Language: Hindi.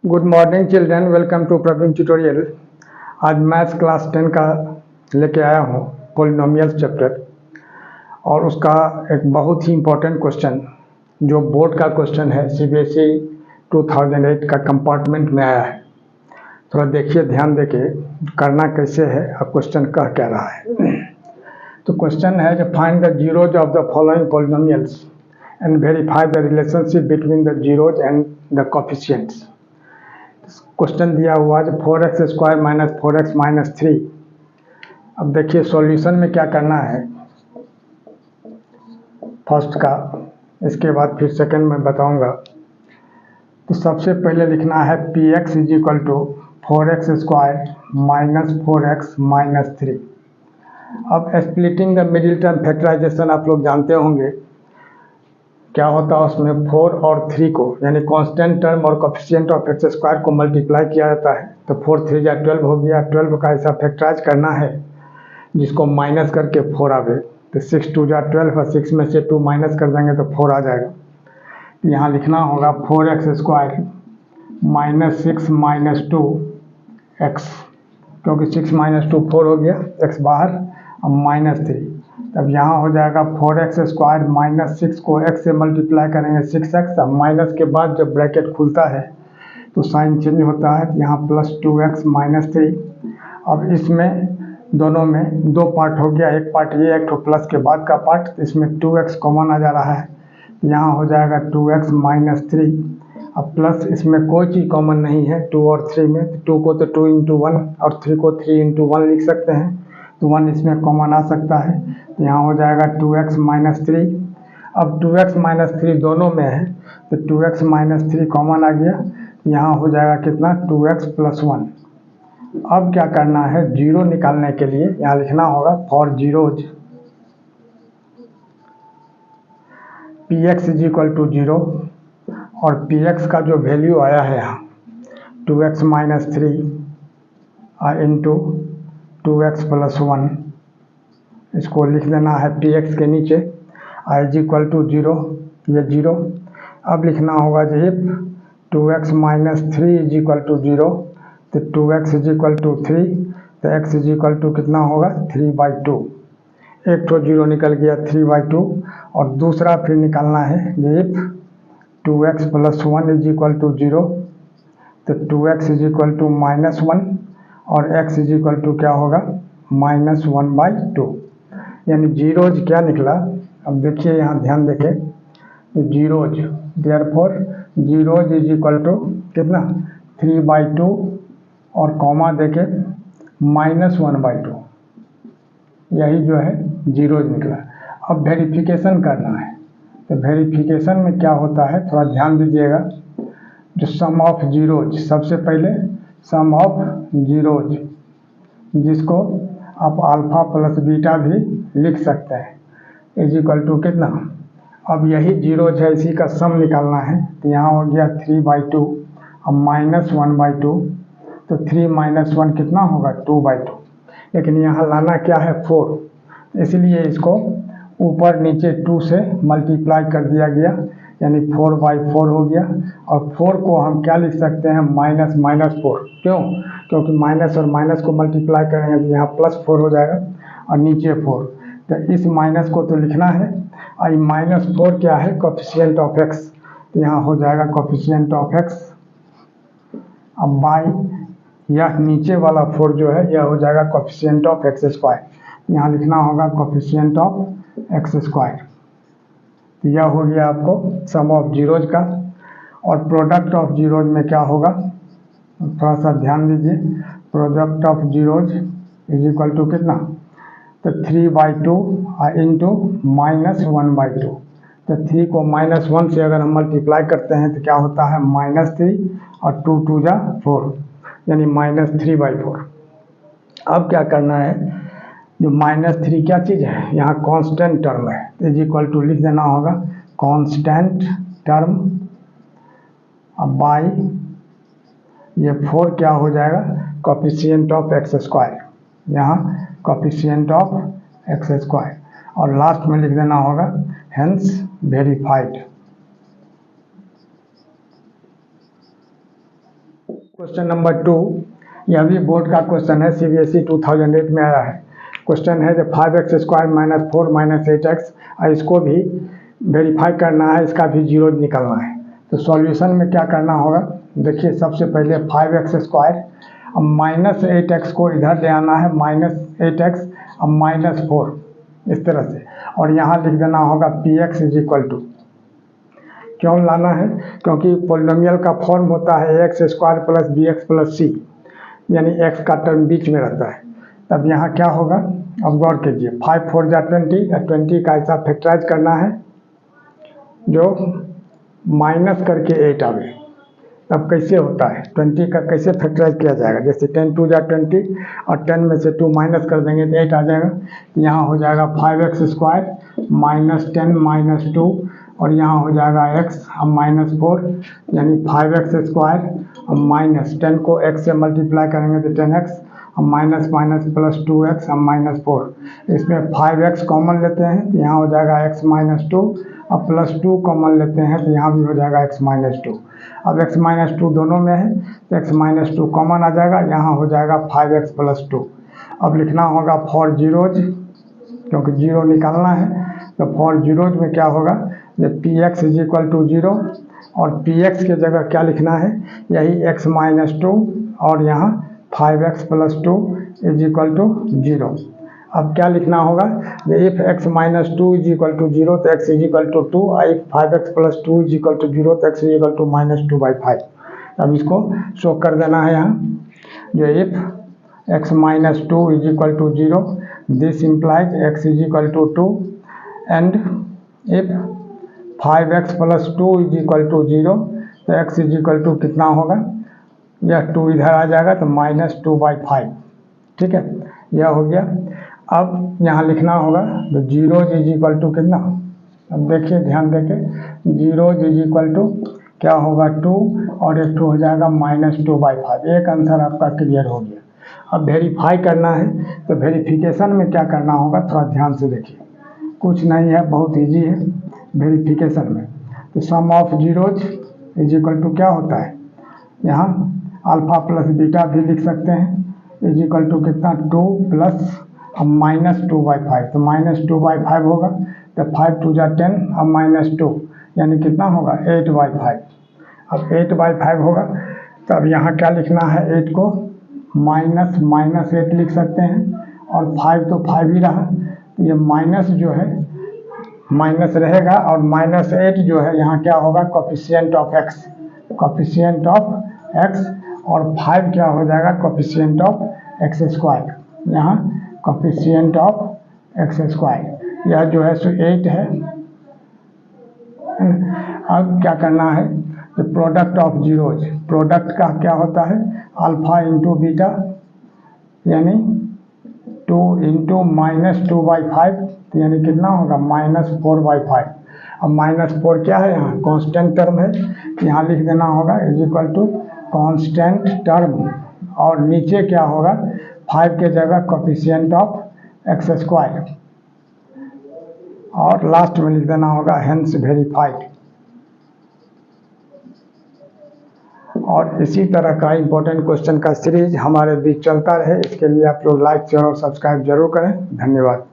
Good morning children, welcome to Praveen tutorial. आज मैथ्स क्लास 10 का लेके आया हूँ पॉलिनोमियल्स चैप्टर, और उसका एक बहुत ही इम्पोर्टेंट क्वेश्चन जो बोर्ड का क्वेश्चन है, सीबीएसई 2008 का कंपार्टमेंट में आया है। थोड़ा देखिए, ध्यान देके करना कैसे है और क्वेश्चन कह क्या रहा है। तो क्वेश्चन है कि find the zeros of the following polynomials and verify the relationship between the zeros and the coefficients. Question दिया हुआ है 4x square minus 4x minus 3। अब देखिए सॉल्यूशन में क्या करना है फर्स्ट का, इसके बाद फिर सेकंड में बताऊंगा। तो सबसे पहले लिखना है px is equal to 4x square minus 4x minus 3। अब splitting the middle term factorisation आप लोग जानते होंगे क्या होता है उसमें। 4 और 3 को यानी कांस्टेंट टर्म और कोफिशिएंट ऑफ एक्स स्क्वायर को मल्टीप्लाई किया जाता है। तो 4 3 या 12 हो गया। 12 का ऐसा फैक्टराइज करना है जिसको माइनस करके 4 आवे। तो 6 2 या 12 और 6 में से 2 माइनस कर देंगे तो 4 आ जाएगा। तो यहाँ लिखना होगा 4x square minus 6 minus 2 x, क्योंकि 6 माइनस 2 4 हो गया, x बाहर, और माइनस 3। तब यहाँ हो जाएगा 4x स्क्वायर माइनस 6 को x से मल्टीप्लाई करेंगे 6x। अब माइनस के बाद जब ब्रैकेट खुलता है तो साइन चेंज होता है, यहाँ प्लस 2x माइनस 3। अब इसमें दोनों में दो पार्ट हो गया, एक पार्ट ये, एक तो प्लस के बाद का पार्ट। इसमें 2x कॉमन आ जा रहा है, यहाँ हो जाएगा 2x माइनस 3। अब प्लस इसमें कोई चीज़ कॉमन नहीं है 2 और 3 में। 2 को तो 2 इंटू 1 और 3 को 3 इंटू 1 लिख सकते हैं, तो 1 इसमें कॉमन आ सकता है। तो यहाँ हो जाएगा 2x माइनस 3। अब 2x माइनस 3 दोनों में है तो 2x माइनस 3 कॉमन आ गया। यहाँ हो जाएगा कितना, 2x प्लस 1। अब क्या करना है, जीरो निकालने के लिए यहाँ लिखना होगा for zeros px is equal to 0, और px का जो वैल्यू आया है यहाँ 2x minus 3 into 2x plus 1, इसको लिख देना है px के नीचे। इज इक्वल टू 0, ये 0। अब लिखना होगा कि if 2x minus 3 is equal to 0, तो 2x इज इक्वल टू 3, तो x इज इक्वल टू कितना होगा 3/2। एक तो 0 निकल गया 3/2। और दूसरा फिर निकालना है if 2x plus 1 is equal to 0, तो 2x is equal to minus 1 और x इज इक्वल टू क्या होगा माइनस 1/2। यानी जीरोज क्या निकला। अब देखिए यहाँ ध्यान देके, zeros therefore zeros is equal to कितना 3/2 और कॉमा देके माइनस 1/2, यही जो है जीरोज निकला। अब वेरिफिकेशन करना है, तो वेरिफिकेशन में क्या होता है थोड़ा ध्यान दीजिएगा। जो सम ऑफ जीरोज, सबसे पहले सम ऑफ जीरोज, जिसको आप अल्फा प्लस बीटा भी लिख सकते हैं, इज इक्वल टू कितना। अब यही जीरोज है, इसी का सम निकालना है। तो यहाँ हो गया 3/2 और माइनस 1/2, तो 3 माइनस 1 कितना होगा 2/2। लेकिन यहाँ लाना क्या है 4, इसलिए इसको ऊपर नीचे 2 से मल्टीप्लाई कर दिया गया, यानी 4/4 हो गया। और 4 को हम क्या लिख सकते हैं माइनस माइनस 4। क्यों? क्योंकि माइनस और माइनस को मल्टीप्लाई करेंगे तो यहाँ प्लस 4 हो जाएगा और नीचे 4। तो इस माइनस को तो लिखना है, और माइनस 4 क्या है कोफिशिएंट ऑफ एक्स, तो यहाँ हो जाएगा कोफिशिएंट ऑफ एक्स। अब बाई यह नीचे वाला 4 जो है यह हो जाएगा कोफिशिएंट ऑफ एक्स स्क्वायर। यहाँ लिखना होगा कोफिशिएंट ऑफ एक्स स्क्वायर। तो यह हो गया आपको सम ऑफ जीरोज का। और प्रोडक्ट ऑफ जीरोज में क्या होगा, थोड़ा सा ध्यान दीजिए। Product of zeros is equal to कितना, तो 3/2 इंटू माइनस 1/2। तो 3 को माइनस 1 से अगर हम मल्टीप्लाई करते हैं तो क्या होता है -3 और 2 2 जा 4, यानी -3/4। अब क्या करना है, जो -3 क्या चीज़ है, यहाँ कांस्टेंट टर्म है, इज इक्वल टू लिख देना होगा कांस्टेंट टर्म। अब बाई ये 4 क्या हो जाएगा कोफिशिएंट ऑफ एक्स स्क्वायर, यहाँ कोफिशिएंट ऑफ एक्स स्क्वायर। और लास्ट में लिख देना होगा हेंस वेरीफाइड। क्वेश्चन नंबर 2, यह भी बोर्ड का क्वेश्चन है, CBSE 2008 में आया है। क्वेश्चन है जो 5x² - 4 - 8x, और इसको भी वेरीफाई करना है, इसका भी जीरो निकालना है। तो सॉल्यूशन में क्या करना होगा, देखिए सबसे पहले 5x² अब -8x को इधर ले आना है, -8x अब -4 इस तरह से, और यहाँ लिख देना होगा px = क्यों लाना है, क्योंकि पोलिनोमियल का फॉर्म होता है ax² + bx + c, यानी x का टर्म बीच में रहता है। तब यहाँ क्या होगा, अब गौर कीजिए, 5 4 जा 20, 20 का ऐसा फैक्टराइज करना है जो माइनस करके 8 आवे। तब कैसे होता है, 20 का कैसे फैक्टराइज किया जाएगा, जैसे 10 2 जा 20 और 10 में से 2 माइनस कर देंगे तो 8 आ जाएगा। तो यहाँ हो जाएगा 5x² - 10 - 2, और यहाँ हो जाएगा x अब -4, यानी 5x² अब -10 को x से मल्टीप्लाई करेंगे तो 10x अब माइनस + 2x अब -4। इसमें 5x कॉमन लेते हैं तो यहाँ हो जाएगा x - 2, अब +2 कॉमन लेते हैं तो यहाँ भी हो जाएगा x - 2। अब x - 2 दोनों में है तो x - 2 कॉमन आ जाएगा, यहाँ हो जाएगा 5x + 2। अब लिखना होगा फॉर जीरोज, क्योंकि जीरो निकालना है, तो फॉर जीरोज में क्या होगा, ये px = 0, और px की जगह क्या लिखना है, यही x - 2 और यहाँ 5x + 2 = 0। अब क्या लिखना होगा, इफ x - 2 = 0 तो x = 2, और इफ 5x + 2 = 0 तो x = -2/5। अब इसको शो कर देना है यहाँ, जो if x - 2 = 0, this implies x = 2, and if 5x + 2 = 0 तो x = कितना होगा, यह 2 इधर आ जाएगा तो -2/5। ठीक है, यह हो गया। अब यहाँ लिखना होगा तो जीरोज = कितना, अब देखिए ध्यान देके, जीरोज = क्या होगा 2, और एक हो जाएगा -2/5। एक आंसर आपका क्लियर हो गया। अब वेरीफाई करना है, तो वेरिफिकेशन में क्या करना होगा, थोड़ा ध्यान से देखिए, कुछ नहीं है, बहुत इजी है वेरिफिकेशन में। तो सम ऑफ जीरोज = क्या होता है, यहाँ अल्फा प्लस बीटा भी लिख सकते हैं, = कितना 2 प्लस अब -2/5, तो -2/5 होगा, तो 5 2 जा 10 अब -2, यानी कितना होगा 8/5। अब 8/5 होगा, तो अब यहाँ क्या लिखना है, 8 को -8 लिख सकते हैं, और 5 तो 5 ही रहा, तो ये माइनस जो है माइनस रहेगा, और -8 जो है यहाँ क्या होगा, कोफिशिएंट ऑफ x, और 5 क्या हो जाएगा, कोफिशिएंट ऑफ x², यहाँ कोफिशिएंट ऑफ x², यह जो है सो 8 है। अब क्या करना है, तो प्रोडक्ट ऑफ जीरोज, प्रोडक्ट का क्या होता है, अल्फा × बीटा, यानी 2 × -2/5, तो यानी कितना होगा -4/5। अब -4 क्या है, यहाँ कांस्टेंट टर्म है, यहाँ लिख देना होगा = कांस्टेंट टर्म, और नीचे क्या होगा, 5 के जगह कोफिशिएंट ऑफ x², और लास्ट में लिख देना होगा हेंस वेरीफाइड। और इसी तरह का इम्पोर्टेंट क्वेश्चन का सीरीज हमारे बीच चलता रहे, इसके लिए आप लोग लाइक शेयर और सब्सक्राइब जरूर करें। धन्यवाद।